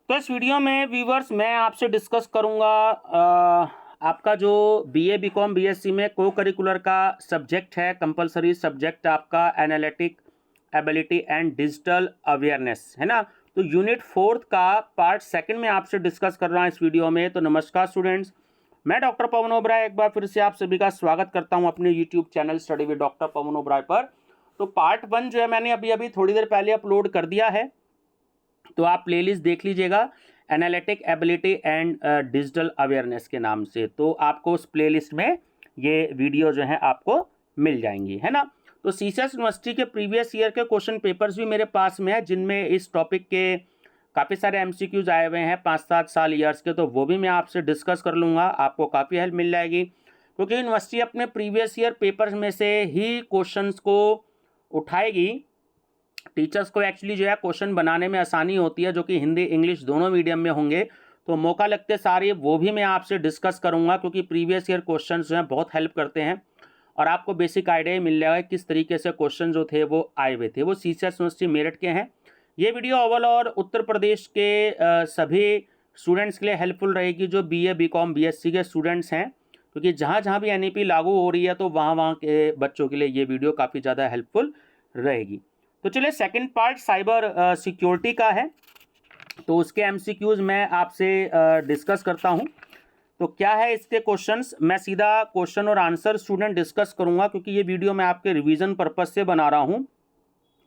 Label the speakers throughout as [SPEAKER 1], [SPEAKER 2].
[SPEAKER 1] तो इस वीडियो में व्यूवर्स मैं आपसे डिस्कस करूंगा आपका जो बीए बीकॉम बीएससी में को करिकुलर का सब्जेक्ट है, कंपलसरी सब्जेक्ट आपका analytic ability and digital awareness है ना। तो यूनिट 4 का पार्ट 2 में आपसे डिस्कस कर रहा हूँ इस वीडियो में। तो नमस्कार स्टूडेंट्स, मैं डॉक्टर पवन ओबराय एक बार फिर से आप सभी का स्वागत करता हूँ अपने YouTube channel study with doctor Pawan Oberoi पर। तो पार्ट 1 जो है मैंने अभी थोड़ी देर पहले अपलोड कर दिया है, तो आप प्लेलिस्ट देख लीजिएगा analytic ability and digital awareness के नाम से। तो आपको उस प्लेलिस्ट में ये वीडियो जो है आपको मिल जाएंगी, है ना। तो सीसीएस यूनिवर्सिटी के प्रीवियस ईयर के क्वेश्चन पेपर्स भी मेरे पास में है, जिनमें इस टॉपिक के काफ़ी सारे एमसीक्यूज आए हुए हैं 5-7 साल ईयर्स के। तो वो भी मैं आपसे डिस्कस कर लूँगा, आपको काफ़ी हेल्प मिल जाएगी, क्योंकि यूनिवर्सिटी अपने प्रीवियस ईयर पेपर्स में से ही क्वेश्चंस को उठाएगी। टीचर्स को एक्चुअली जो है क्वेश्चन बनाने में आसानी होती है, जो कि हिंदी इंग्लिश दोनों मीडियम में होंगे। तो मौका लगते सारे वो भी मैं आपसे डिस्कस करूंगा, क्योंकि प्रीवियस ईयर क्वेश्चन जो हैं बहुत हेल्प करते हैं और आपको बेसिक आइडिया मिल जाएगा किस तरीके से क्वेश्चन जो थे वो आए हुए थे। वो सीसीएस यूनिवर्सिटी मेरठ के हैं। ये वीडियो ओवल और उत्तर प्रदेश के सभी स्टूडेंट्स के लिए हेल्पफुल रहेगी, जो बीए बीकॉम बीएससी के स्टूडेंट्स हैं, क्योंकि जहाँ जहाँ भी एनईपी लागू हो रही है तो वहाँ वहाँ के बच्चों के लिए ये वीडियो काफ़ी ज़्यादा हेल्पफुल रहेगी। तो चलिए सेकंड पार्ट साइबर सिक्योरिटी का है, तो उसके एमसीक्यूज मैं आपसे डिस्कस करता हूं। तो क्या है इसके क्वेश्चंस, मैं सीधा क्वेश्चन और आंसर स्टूडेंट डिस्कस करूंगा, क्योंकि ये वीडियो मैं आपके रिवीजन पर्पस से बना रहा हूं,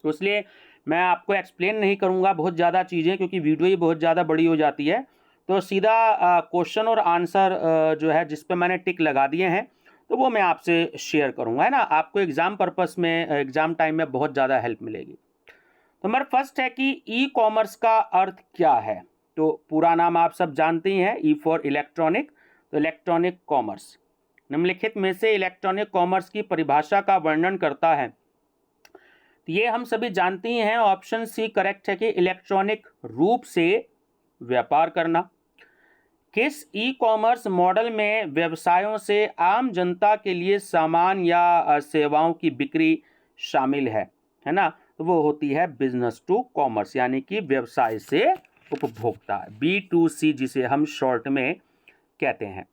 [SPEAKER 1] तो इसलिए मैं आपको एक्सप्लेन नहीं करूंगा बहुत ज़्यादा चीज़ें, क्योंकि वीडियो ही बहुत ज़्यादा बड़ी हो जाती है। तो सीधा क्वेश्चन और आंसर जो है जिस पे मैंने टिक लगा दिए हैं, तो वो मैं आपसे शेयर करूंगा, है ना। आपको एग्जाम पर्पस में एग्जाम टाइम में बहुत ज़्यादा हेल्प मिलेगी। तो हमारा फर्स्ट है कि ई कॉमर्स का अर्थ क्या है। तो पूरा नाम आप सब जानते ही हैं, ई फॉर इलेक्ट्रॉनिक, तो इलेक्ट्रॉनिक कॉमर्स। निम्नलिखित में से इलेक्ट्रॉनिक कॉमर्स की परिभाषा का वर्णन करता है। तो ये हम सभी जानते ही हैं, ऑप्शन सी करेक्ट है कि इलेक्ट्रॉनिक रूप से व्यापार करना। किस ई कॉमर्स मॉडल में व्यवसायों से आम जनता के लिए सामान या सेवाओं की बिक्री शामिल है ना। तो वो होती है बिजनेस टू कॉमर्स, यानी कि व्यवसाय से उपभोक्ता, B2C जिसे हम शॉर्ट में कहते हैं।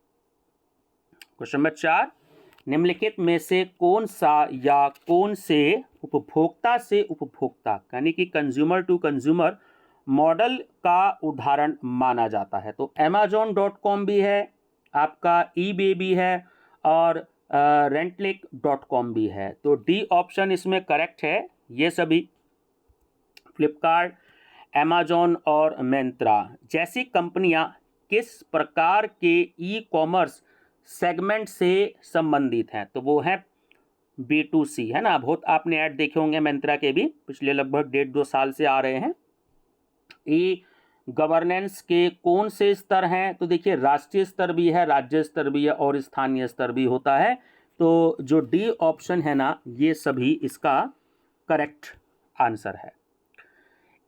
[SPEAKER 1] क्वेश्चन नंबर 4, निम्नलिखित में से कौन सा या कौन से उपभोक्ता से उपभोक्ता यानी कि कंज्यूमर टू कंज्यूमर मॉडल का उदाहरण माना जाता है। तो amazon.com भी है, आपका eBay भी है, और rentlick.com भी है। तो डी ऑप्शन इसमें करेक्ट है। ये सभी फ्लिपकार्ट, अमेजॉन और मिंत्रा जैसी कंपनियां किस प्रकार के ई कॉमर्स सेगमेंट से संबंधित हैं। तो वो है B2C, है ना। बहुत आपने ऐड देखे होंगे मिंत्रा के भी, पिछले लगभग 1.5-2 साल से आ रहे हैं। ई गवर्नेंस के कौन से स्तर हैं। तो देखिए राष्ट्रीय स्तर भी है, राज्य स्तर भी है और स्थानीय स्तर भी होता है। तो जो डी ऑप्शन है ना, ये सभी इसका करेक्ट आंसर है।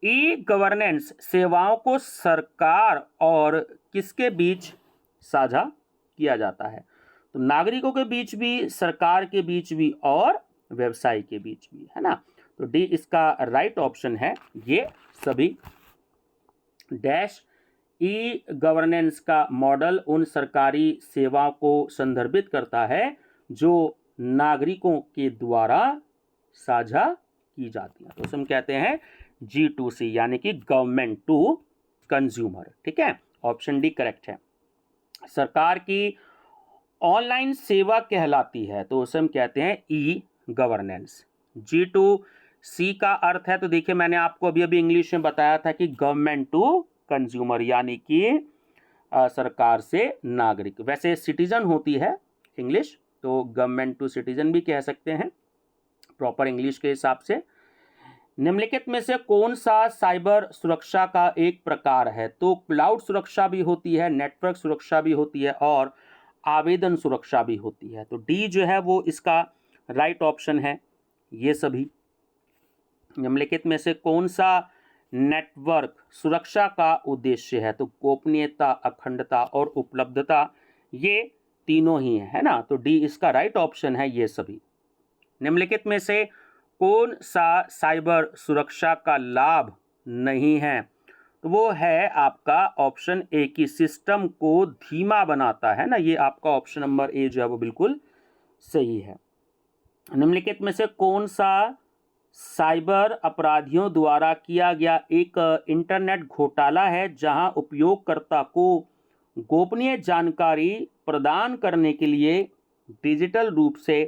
[SPEAKER 1] ई गवर्नेंस सेवाओं को सरकार और किसके बीच साझा किया जाता है। तो नागरिकों के बीच भी, सरकार के बीच भी और व्यवसाय के बीच भी, है ना। तो डी इसका राइट ऑप्शन है। ये सभी डैश ई गवर्नेंस का मॉडल उन सरकारी सेवाओं को संदर्भित करता है जो नागरिकों के द्वारा साझा की जाती है। तो उसे हम कहते हैं G2C, यानी कि गवर्नमेंट टू कंज्यूमर। ठीक है, ऑप्शन डी करेक्ट है। सरकार की ऑनलाइन सेवा कहलाती है, तो उसे हम कहते हैं ई गवर्नेंस। G2C का अर्थ है, तो देखिए मैंने आपको अभी इंग्लिश में बताया था कि गवर्नमेंट टू कंज्यूमर, यानी कि सरकार से नागरिक। वैसे सिटीजन होती है इंग्लिश, तो गवर्नमेंट टू सिटीजन भी कह सकते हैं प्रॉपर इंग्लिश के हिसाब से। निम्नलिखित में से कौन सा साइबर सुरक्षा का एक प्रकार है। तो क्लाउड सुरक्षा भी होती है, नेटवर्क सुरक्षा भी होती है और आवेदन सुरक्षा भी होती है। तो डी जो है वो इसका राइट ऑप्शन है। ये सभी निम्नलिखित में से कौन सा नेटवर्क सुरक्षा का उद्देश्य है। तो गोपनीयता, अखंडता और उपलब्धता, ये तीनों ही है ना। तो डी इसका राइट ऑप्शन है। ये सभी निम्नलिखित में से कौन सा साइबर सुरक्षा का लाभ नहीं है। तो वो है आपका ऑप्शन ए की सिस्टम को धीमा बनाता है ना, ये आपका ऑप्शन नंबर ए जो है वो बिल्कुल सही है। निम्नलिखित में से कौन सा साइबर अपराधियों द्वारा किया गया एक इंटरनेट घोटाला है जहां उपयोगकर्ता को गोपनीय जानकारी प्रदान करने के लिए डिजिटल रूप से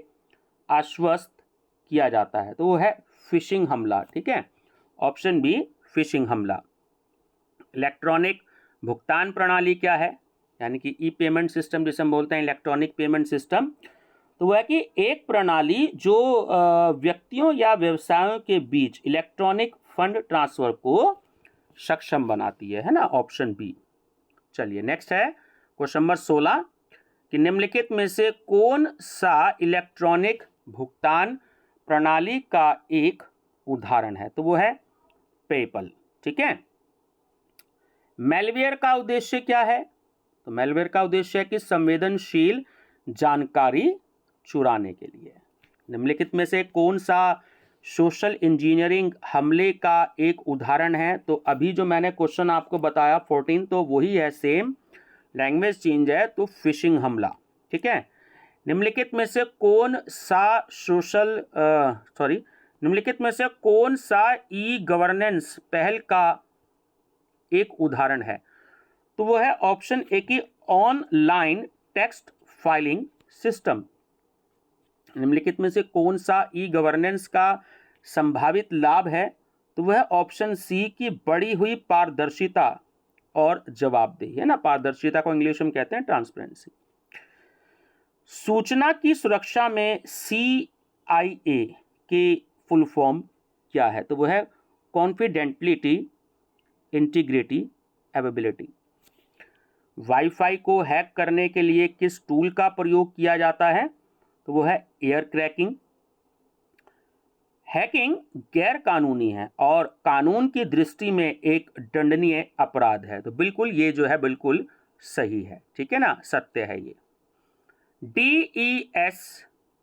[SPEAKER 1] आश्वस्त किया जाता है? तो वो है फिशिंग हमला। ठीक है, ऑप्शन बी फिशिंग हमला। इलेक्ट्रॉनिक भुगतान प्रणाली क्या है, यानी कि ई पेमेंट सिस्टम जिसे हम बोलते हैं इलेक्ट्रॉनिक पेमेंट सिस्टम, तो वह है कि एक प्रणाली जो व्यक्तियों या व्यवसायों के बीच इलेक्ट्रॉनिक फंड ट्रांसफर को सक्षम बनाती है ना, ऑप्शन बी। चलिए नेक्स्ट है क्वेश्चन नंबर 16 कि निम्नलिखित में से कौन सा इलेक्ट्रॉनिक भुगतान प्रणाली का एक उदाहरण है? तो वो है पेपल। ठीक है, मैलवेयर का उद्देश्य क्या है? तो मैलवेयर का उद्देश्य है कि संवेदनशील जानकारी चुराने के लिए। निम्नलिखित में से कौन सा सोशल इंजीनियरिंग हमले का एक उदाहरण है? तो अभी जो मैंने क्वेश्चन आपको बताया 14, तो वही है, सेम लैंग्वेज चेंज है, तो फिशिंग हमला। ठीक है, निम्नलिखित में से कौन सा निम्नलिखित में से कौन सा ई गवर्नेंस पहल का एक उदाहरण है? तो वो है ऑप्शन ए की ऑनलाइन टेक्स्ट फाइलिंग सिस्टम। निम्नलिखित में से कौन सा ई गवर्नेंस का संभावित लाभ है? तो वह ऑप्शन सी की बढ़ी हुई पारदर्शिता और जवाबदेही है ना, पारदर्शिता को इंग्लिश में कहते हैं ट्रांसपेरेंसी। सूचना की सुरक्षा में CIA के फुल फॉर्म क्या है? तो वह है कॉन्फिडेंटिलिटी, इंटीग्रिटी, अवेबिलिटी। वाईफाई को हैक करने के लिए किस टूल का प्रयोग किया जाता है? तो वो है एयर क्रैकिंग। हैकिंग गैर कानूनी है और कानून की दृष्टि में एक दंडनीय अपराध है। तो बिल्कुल ये जो है बिल्कुल सही है। ठीक है ना, सत्य है ये। DES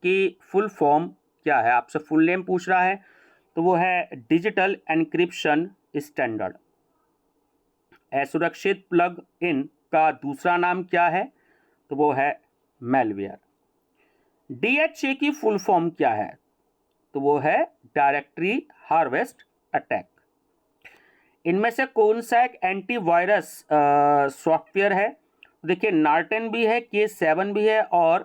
[SPEAKER 1] की फुल फॉर्म क्या है? आपसे फुल नेम पूछ रहा है, तो वो है डिजिटल एन्क्रिप्शन स्टैंडर्ड। असुरक्षित प्लग इन का दूसरा नाम क्या है? तो वो है मैलवेयर। DHA की फुल फॉर्म क्या है? तो वो है डायरेक्टरी हार्वेस्ट अटैक। इनमें से कौन सा एक एंटीवायरस सॉफ्टवेयर है? देखिए, नॉर्टन भी है, K7 भी है और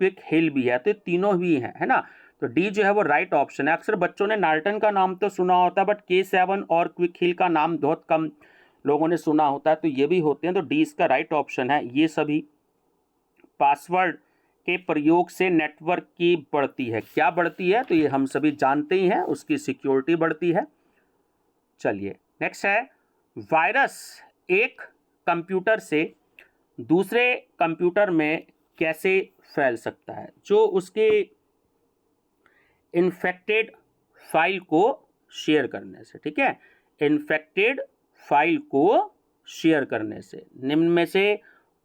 [SPEAKER 1] क्विक हिल भी है, तो तीनों भी हैं, है ना। तो डी जो है वो राइट ऑप्शन है। अक्सर बच्चों ने नॉर्टन का नाम तो सुना होता है, बट K7 और क्विक हिल का नाम बहुत कम लोगों ने सुना होता है, तो ये भी होते हैं। तो डी इसका राइट ऑप्शन है। ये सभी पासवर्ड के प्रयोग से नेटवर्क की बढ़ती है, क्या बढ़ती है? तो ये हम सभी जानते ही हैं, उसकी सिक्योरिटी बढ़ती है। चलिए नेक्स्ट है, वायरस एक कंप्यूटर से दूसरे कंप्यूटर में कैसे फैल सकता है? जो उसके इन्फेक्टेड फाइल को शेयर करने से। ठीक है, इन्फेक्टेड फाइल को शेयर करने से। निम्न में से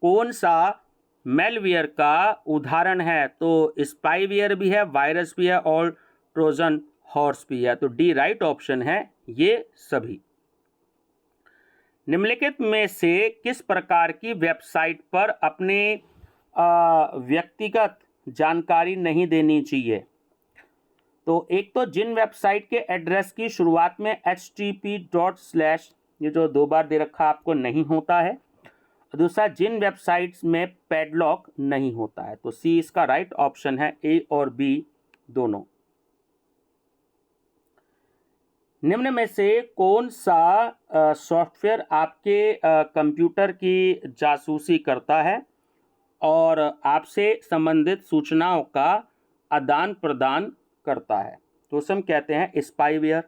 [SPEAKER 1] कौन सा मेलवेयर का उदाहरण है? तो स्पाईवेयर भी है, वायरस भी है और ट्रोजन हॉर्स भी है। तो डी राइट ऑप्शन है ये सभी। निम्नलिखित में से किस प्रकार की वेबसाइट पर अपने व्यक्तिगत जानकारी नहीं देनी चाहिए? तो एक तो जिन वेबसाइट के एड्रेस की शुरुआत में http:/, ये जो 2 बार दे रखा आपको, नहीं होता है। दूसरा, जिन वेबसाइट्स में पैडलॉक नहीं होता है। तो सी इसका राइट ऑप्शन है, ए और बी दोनों। निम्न में से कौन सा सॉफ्टवेयर आपके कंप्यूटर की जासूसी करता है और आपसे संबंधित सूचनाओं का आदान प्रदान करता है? तो उसे हम कहते हैं स्पाईवेयर।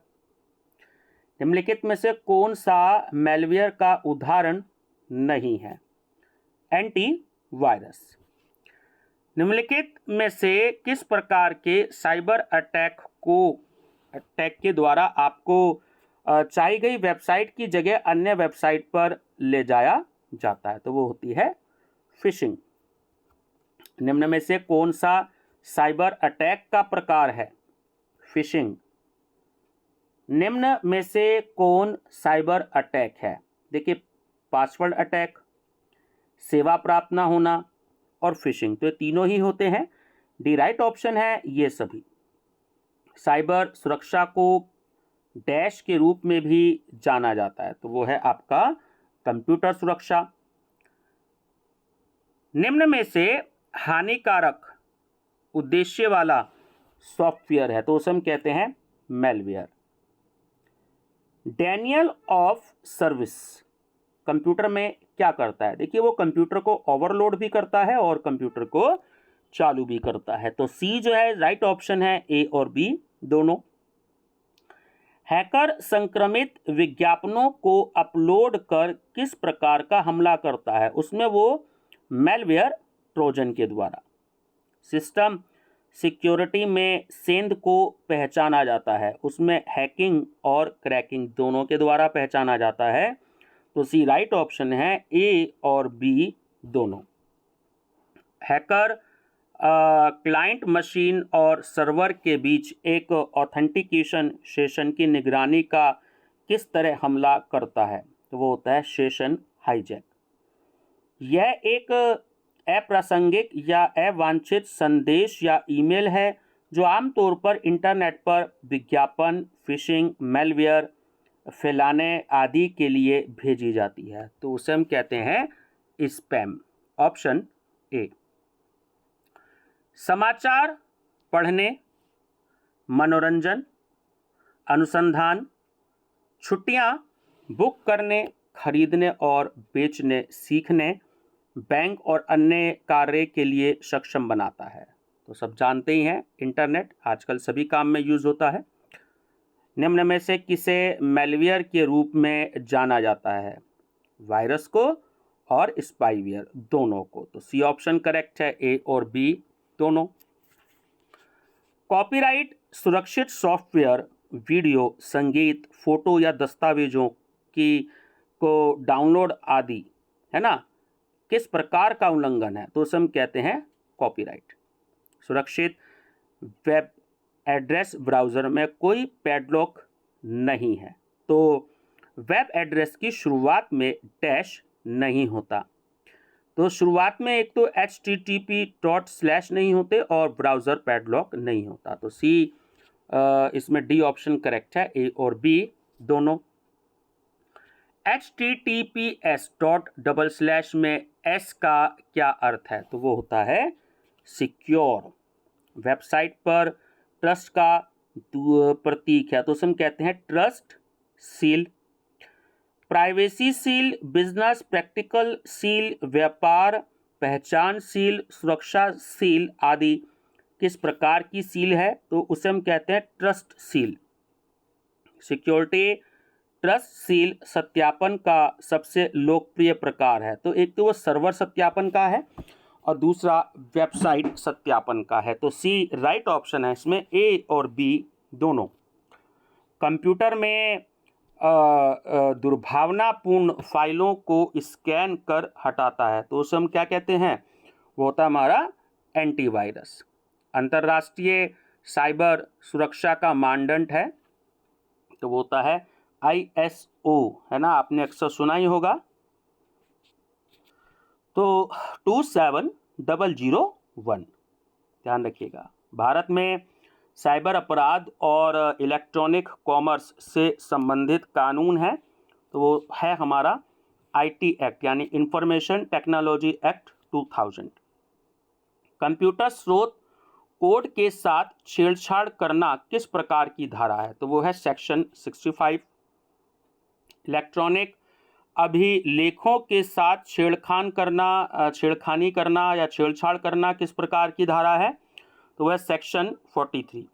[SPEAKER 1] निम्नलिखित में से कौन सा मैलवेयर का उदाहरण नहीं है? एंटीवायरस। निम्नलिखित में से किस प्रकार के साइबर अटैक के द्वारा आपको चाही गई वेबसाइट की जगह अन्य वेबसाइट पर ले जाया जाता है? तो वो होती है फिशिंग। निम्न में से कौन सा साइबर अटैक का प्रकार है? फिशिंग। निम्न में से कौन साइबर अटैक है? देखिए, पासवर्ड अटैक, सेवा प्राप्त ना होना और फिशिंग, तो ये तीनों ही होते हैं। डी राइट ऑप्शन है ये सभी। साइबर सुरक्षा को डैश के रूप में भी जाना जाता है, तो वो है आपका कंप्यूटर सुरक्षा। निम्न में से हानिकारक उद्देश्य वाला सॉफ्टवेयर है, तो उसे हम कहते हैं malware. Daniel of service computer में क्या करता है? देखिए, वो कंप्यूटर को ओवरलोड भी करता है और कंप्यूटर को चालू भी करता है। तो सी जो है राइट ऑप्शन है, ए और बी दोनों। हैकर संक्रमित विज्ञापनों को अपलोड कर किस प्रकार का हमला करता है? उसमें वो मेलवेयर ट्रोजन के द्वारा। सिस्टम सिक्योरिटी में सेंध को पहचाना जाता है, उसमें हैकिंग और क्रैकिंग दोनों के द्वारा पहचाना जाता है। तो सी राइट ऑप्शन है, ए और बी दोनों। हैकर क्लाइंट मशीन और सर्वर के बीच एक ऑथेंटिकेशन सेशन की निगरानी का किस तरह हमला करता है? तो वो होता है सेशन हाईजैक। यह एक अप्रासंगिक या अवांछित संदेश या ईमेल है जो आमतौर पर इंटरनेट पर विज्ञापन, फिशिंग, मेलवेयर फैलाने आदि के लिए भेजी जाती है, तो उसे हम कहते हैं स्पैम। Option A. समाचार पढ़ने, मनोरंजन, अनुसंधान, छुट्टियां बुक करने, खरीदने और बेचने, सीखने, बैंक और अन्य कार्य के लिए सक्षम बनाता है। तो सब जानते ही हैं, इंटरनेट आजकल सभी काम में यूज होता है। निम्न में से किसे मेलवेयर के रूप में जाना जाता है? वायरस को और स्पाईवेयर दोनों को। तो सी ऑप्शन करेक्ट है, ए और बी दोनों। कॉपीराइट सुरक्षित सॉफ्टवेयर वीडियो, संगीत, फोटो या दस्तावेजों की को डाउनलोड आदि, है ना, किस प्रकार का उल्लंघन है? तो उसे हम कहते हैं कॉपीराइट। सुरक्षित वेब एड्रेस ब्राउज़र में कोई पैडलॉक नहीं है, तो वेब एड्रेस की शुरुआत में डैश नहीं होता। तो शुरुआत में एक तो http./ नहीं होते और ब्राउज़र पैडलॉक नहीं होता। तो सी इसमें डी ऑप्शन करेक्ट है, ए और बी दोनों। https./ में एस का क्या अर्थ है? तो वो होता है सिक्योर। वेबसाइट पर ट्रस्ट का प्रतीक है, तो उसे हम कहते हैं trust seal. Privacy seal, business practical seal, व्यापार पहचान सील, सुरक्षा सील आदि किस प्रकार की सील है? तो उसे हम कहते हैं trust seal. Security trust seal सत्यापन का सबसे लोकप्रिय प्रकार है, तो एक तो वो सर्वर सत्यापन का है और दूसरा वेबसाइट सत्यापन का है। तो सी राइट ऑप्शन है इसमें, ए और बी दोनों। कंप्यूटर में दुर्भावनापूर्ण फाइलों को स्कैन कर हटाता है, तो उसे हम क्या कहते हैं? वो होता है हमारा एंटीवायरस। अंतर्राष्ट्रीय साइबर सुरक्षा का मानदंड है, तो वो होता है ISO, है ना, आपने अक्सर सुना ही होगा। तो 27001 ध्यान रखिएगा। भारत में साइबर अपराध और इलेक्ट्रॉनिक कॉमर्स से संबंधित कानून है, तो वो है हमारा IT एक्ट यानी इंफॉर्मेशन टेक्नोलॉजी एक्ट 2000। कंप्यूटर स्रोत कोड के साथ छेड़छाड़ करना किस प्रकार की धारा है? तो वो है सेक्शन 65। इलेक्ट्रॉनिक अभिलेखों के साथ छेड़खानी करना या छेड़छाड़ करना किस प्रकार की धारा है? तो वह सेक्शन 43।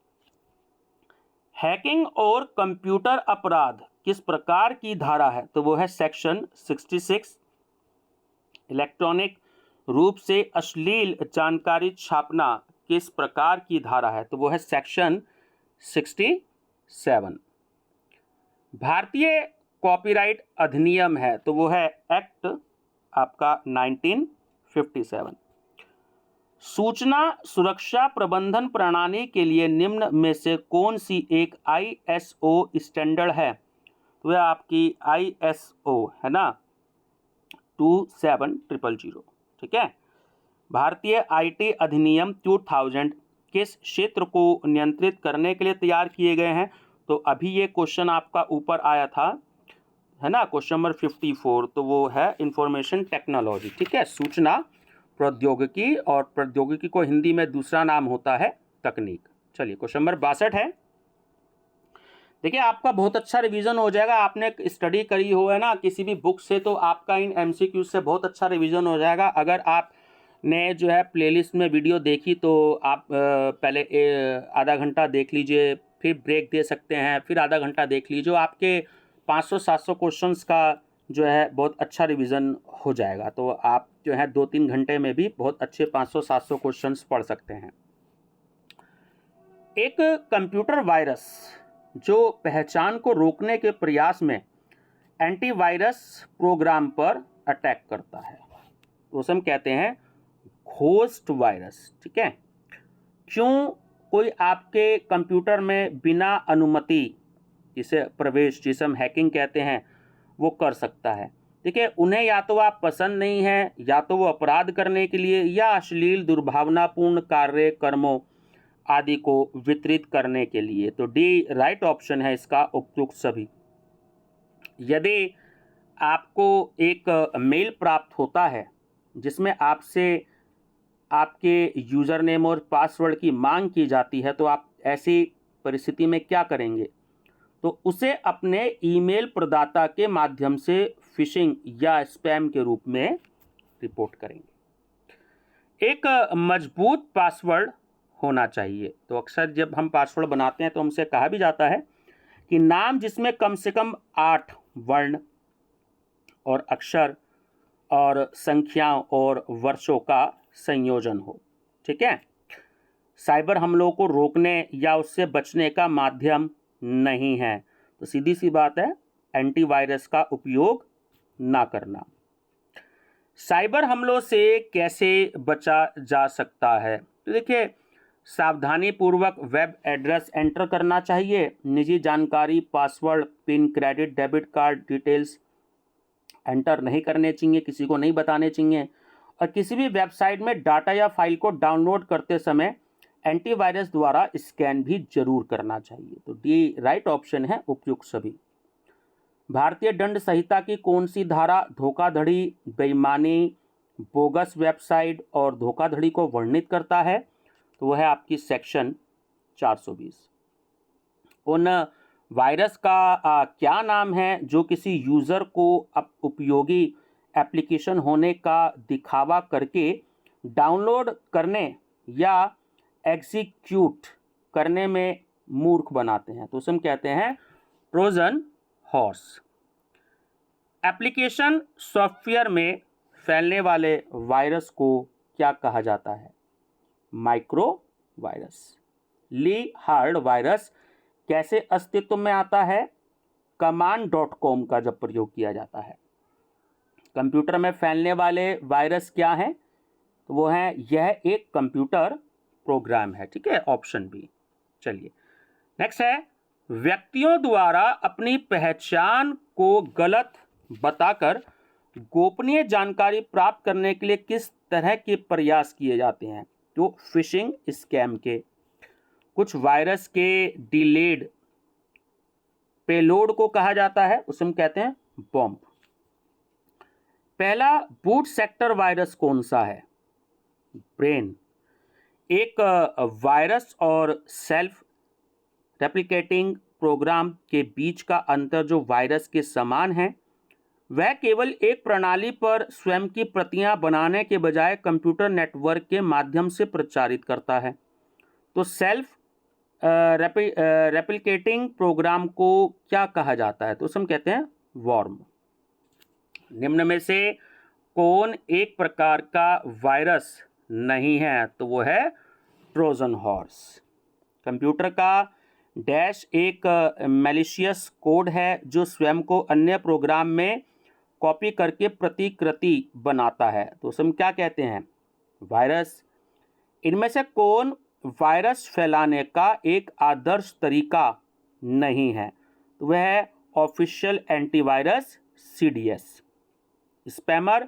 [SPEAKER 1] हैकिंग और कंप्यूटर अपराध किस प्रकार की धारा है? तो वो है सेक्शन 66। इलेक्ट्रॉनिक रूप से अश्लील जानकारी छापना किस प्रकार की धारा है? तो वो है सेक्शन 67। भारतीय कॉपीराइट अधिनियम है, तो वो है एक्ट आपका 1957। सूचना सुरक्षा प्रबंधन प्रणाली के लिए निम्न में से कौन सी एक ISO स्टैंडर्ड है? तो वह आपकी ISO है ना 27000, ठीक है। भारतीय IT अधिनियम 2000 किस क्षेत्र को नियंत्रित करने के लिए तैयार किए गए हैं? तो अभी ये क्वेश्चन आपका ऊपर आया था, है ना, क्वेश्चन नंबर 54, तो वो है इंफॉर्मेशन टेक्नोलॉजी, ठीक है, सूचना प्रौद्योगिकी, और प्रौद्योगिकी को हिंदी में दूसरा नाम होता है तकनीक। चलिए क्वेश्चन नंबर 62 है। देखिए आपका बहुत अच्छा रिवीजन हो जाएगा, आपने स्टडी करी हो है ना किसी भी बुक से, तो आपका इन MCQ से बहुत अच्छा रिवीजन हो जाएगा। अगर आपने जो है प्लेलिस्ट में वीडियो देखी तो आप पहले आधा घंटा देख लीजिए, फिर ब्रेक दे सकते हैं, फिर आधा घंटा देख लीजिए, आपके 500-700 क्वेश्चंस का जो है बहुत अच्छा रिवीजन हो जाएगा। तो आप जो है 2-3 घंटे में भी बहुत अच्छे 500-700 क्वेश्चंस पढ़ सकते हैं। एक कंप्यूटर वायरस जो पहचान को रोकने के प्रयास में एंटीवायरस प्रोग्राम पर अटैक करता है, तो उसे हम कहते हैं घोस्ट वायरस, ठीक है। क्यों कोई आपके कंप्यूटर में बिना अनुमति जिसे प्रवेश, जिसे हम हैकिंग कहते हैं, वो कर सकता है? देखिए उन्हें या तो आप पसंद नहीं है, या तो वो अपराध करने के लिए, या अश्लील दुर्भावनापूर्ण कार्य कर्मों आदि को वितरित करने के लिए। तो डी राइट ऑप्शन है इसका, उपयुक्त सभी। यदि आपको एक मेल प्राप्त होता है जिसमें आपसे आपके यूज़र नेम और पासवर्ड की मांग की जाती है, तो आप ऐसी परिस्थिति में क्या करेंगे? तो उसे अपने ईमेल प्रदाता के माध्यम से फिशिंग या स्पैम के रूप में रिपोर्ट करेंगे। एक मजबूत पासवर्ड होना चाहिए। तो अक्सर जब हम पासवर्ड बनाते हैं तो हमसे कहा भी जाता है कि नाम जिसमें कम से कम 8 वर्ण और अक्षर और संख्याओं और वर्षों का संयोजन हो, ठीक है। साइबर हमलों को रोकने या उससे बचने का माध्यम नहीं है, तो सीधी सी बात है एंटीवायरस का उपयोग ना करना। साइबर हमलों से कैसे बचा जा सकता है? तो देखिए सावधानी पूर्वक वेब एड्रेस एंटर करना चाहिए, निजी जानकारी, password, pin, credit, debit card details enter नहीं करने चाहिए, किसी को नहीं बताने चाहिए। और किसी भी वेबसाइट में डाटा या फाइल को डाउनलोड करते समय एंटीवायरस द्वारा स्कैन भी जरूर करना चाहिए। तो डी राइट ऑप्शन है, उपयुक्त सभी। भारतीय दंड संहिता की कौन सी धारा धोखाधड़ी, बेईमानी, बोगस वेबसाइट और धोखाधड़ी को वर्णित करता है? तो वह है आपकी सेक्शन 420। उन वायरस का क्या नाम है जो किसी यूज़र को उपयोगी एप्लीकेशन होने का दिखावा करके डाउनलोड करने या एग्जीक्यूट करने में मूर्ख बनाते हैं? तो उसे हम कहते हैं ट्रोजन हॉर्स। एप्लीकेशन सॉफ्टवेयर में फैलने वाले वायरस को क्या कहा जाता है? Micro virus. ली हार्ड वायरस कैसे अस्तित्व में आता है? कमांड.com का जब प्रयोग किया जाता है। कंप्यूटर में फैलने वाले वायरस क्या हैं? तो वो है, यह एक कंप्यूटर प्रोग्राम है, ठीक है, ऑप्शन बी। चलिए नेक्स्ट है, व्यक्तियों द्वारा अपनी पहचान को गलत बताकर गोपनीय जानकारी प्राप्त करने के लिए किस तरह के प्रयास किए जाते हैं? तो फिशिंग स्कैम के। कुछ वायरस के डिलेड पेलोड को कहा जाता है, उसे हम कहते हैं बॉम्ब। पहला बूट सेक्टर वायरस कौन सा है? ब्रेन। एक वायरस और सेल्फ रेप्लिकेटिंग प्रोग्राम के बीच का अंतर जो वायरस के समान है, वह केवल एक प्रणाली पर स्वयं की प्रतियां बनाने के बजाय कंप्यूटर नेटवर्क के माध्यम से प्रचारित करता है। तो सेल्फ रेप्लिकेटिंग प्रोग्राम को क्या कहा जाता है? तो उसे हम कहते हैं वॉर्म। निम्न में से कौन एक प्रकार का वायरस नहीं है? तो वो है ट्रोजन हॉर्स। कंप्यूटर का डैश एक मैलिशियस कोड है जो स्वयं को अन्य प्रोग्राम में कॉपी करके प्रतिकृति बनाता है, तो उसे हम क्या कहते हैं? वायरस। इनमें से कौन वायरस फैलाने का एक आदर्श तरीका नहीं है? तो वह है ऑफिशियल एंटीवायरस CDS। स्पैमर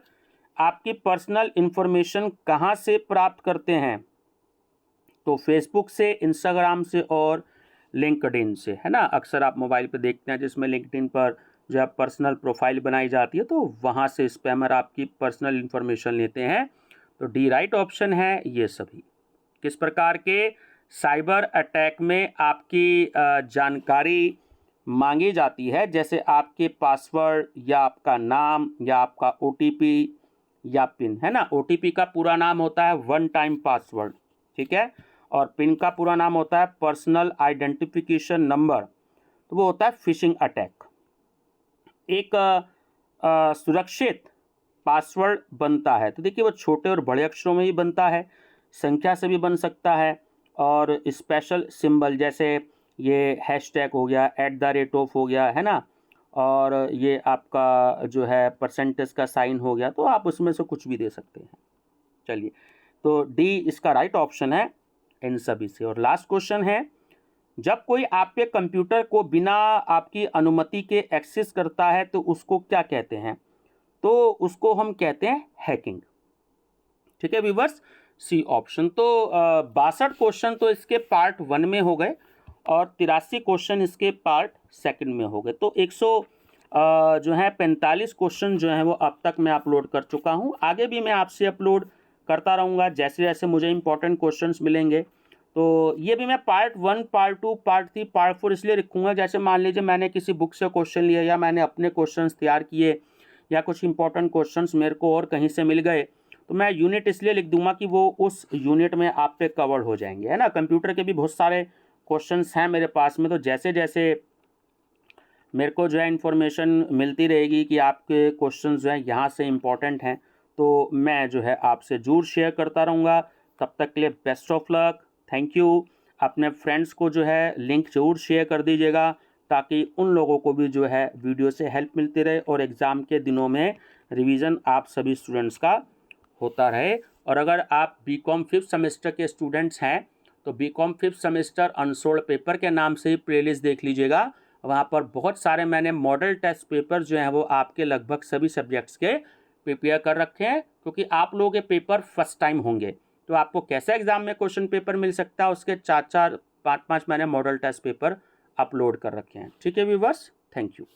[SPEAKER 1] आपकी पर्सनल इंफॉर्मेशन कहाँ से प्राप्त करते हैं? तो फेसबुक से, इंस्टाग्राम से और लिंक्डइन से, है ना। अक्सर आप मोबाइल पे देखते हैं जिसमें लिंक्डइन पर जो है पर्सनल प्रोफाइल बनाई जाती है, तो वहाँ से स्पैमर आपकी पर्सनल इंफॉर्मेशन लेते हैं। तो डी राइट ऑप्शन है ये सभी। किस प्रकार के साइबर अटैक में आपकी जानकारी मांगी जाती है? जैसे आपके पासवर्ड या आपका नाम या आपका OTP या पिन, है ना। OTP का पूरा नाम होता है वन टाइम पासवर्ड, ठीक है, और पिन का पूरा नाम होता है पर्सनल आइडेंटिफिकेशन नंबर, तो वो होता है फिशिंग अटैक। एक सुरक्षित पासवर्ड बनता है, तो देखिए वो छोटे और बड़े अक्षरों में भी बनता है, संख्या से भी बन सकता है, और स्पेशल सिंबल जैसे ये हैशटैग हो गया, @ हो गया, है ना, और ये आपका जो है परसेंटेज का साइन हो गया, तो आप उसमें से कुछ भी दे सकते हैं। चलिए, तो डी इसका राइट ऑप्शन है इन सभी से। और लास्ट क्वेश्चन है, जब कोई आपके कंप्यूटर को बिना आपकी अनुमति के एक्सेस करता है तो उसको क्या कहते हैं? तो उसको हम कहते हैं हैकिंग, ठीक है व्यूअर्स, सी ऑप्शन। तो 62 क्वेश्चन तो इसके पार्ट 1 में हो गए और 83 क्वेश्चन इसके पार्ट 2 में हो गए। तो 100 जो है 45 क्वेश्चन जो हैं वो अब तक मैं अपलोड कर चुका हूँ। आगे भी मैं आपसे अपलोड करता रहूँगा जैसे जैसे मुझे इंपॉर्टेंट क्वेश्चंस मिलेंगे। तो ये भी मैं पार्ट 1, पार्ट 2, पार्ट 3, पार्ट 4 इसलिए रखूँगा, जैसे मान लीजिए मैंने किसी बुक से क्वेश्चन लिया या मैंने अपने क्वेश्चंस तैयार किए या कुछ इंपॉर्टेंट क्वेश्चंस मेरे को और कहीं से मिल गए, तो मैं यूनिट इसलिए लिख दूंगा कि वो उस यूनिट में आप पे कवर हो जाएंगे, है ना। कंप्यूटर के भी बहुत सारे क्वेश्चंस हैं मेरे पास में, तो जैसे जैसे मेरे को जो है इन्फॉर्मेशन मिलती रहेगी कि आपके क्वेश्चंस जो हैं यहाँ से इम्पॉर्टेंट हैं, तो मैं जो है आपसे ज़रूर शेयर करता रहूँगा। तब तक के लिए best of luck, thank you. अपने फ्रेंड्स को जो है लिंक ज़रूर शेयर कर दीजिएगा ताकि उन लोगों को भी जो है वीडियो से हेल्प मिलती रहे और एग्ज़ाम के दिनों में रिवीजन आप सभी स्टूडेंट्स का होता रहे। और अगर आप BCom 5th सेमेस्टर के स्टूडेंट्स हैं तो BCom 5th semester unsold paper के नाम से ही प्लेलिस्ट देख लीजिएगा। वहाँ पर बहुत सारे मैंने मॉडल टेस्ट पेपर जो हैं वो आपके लगभग सभी सब्जेक्ट्स के प्रिपेयर कर रखे हैं, क्योंकि आप लोगों के पेपर फर्स्ट टाइम होंगे, तो आपको कैसे एग्जाम में क्वेश्चन पेपर मिल सकता है उसके 4-4, 5-5 मैंने मॉडल टेस्ट पेपर अपलोड कर रखे हैं। ठीक है व्यूअर्स, थैंक यू।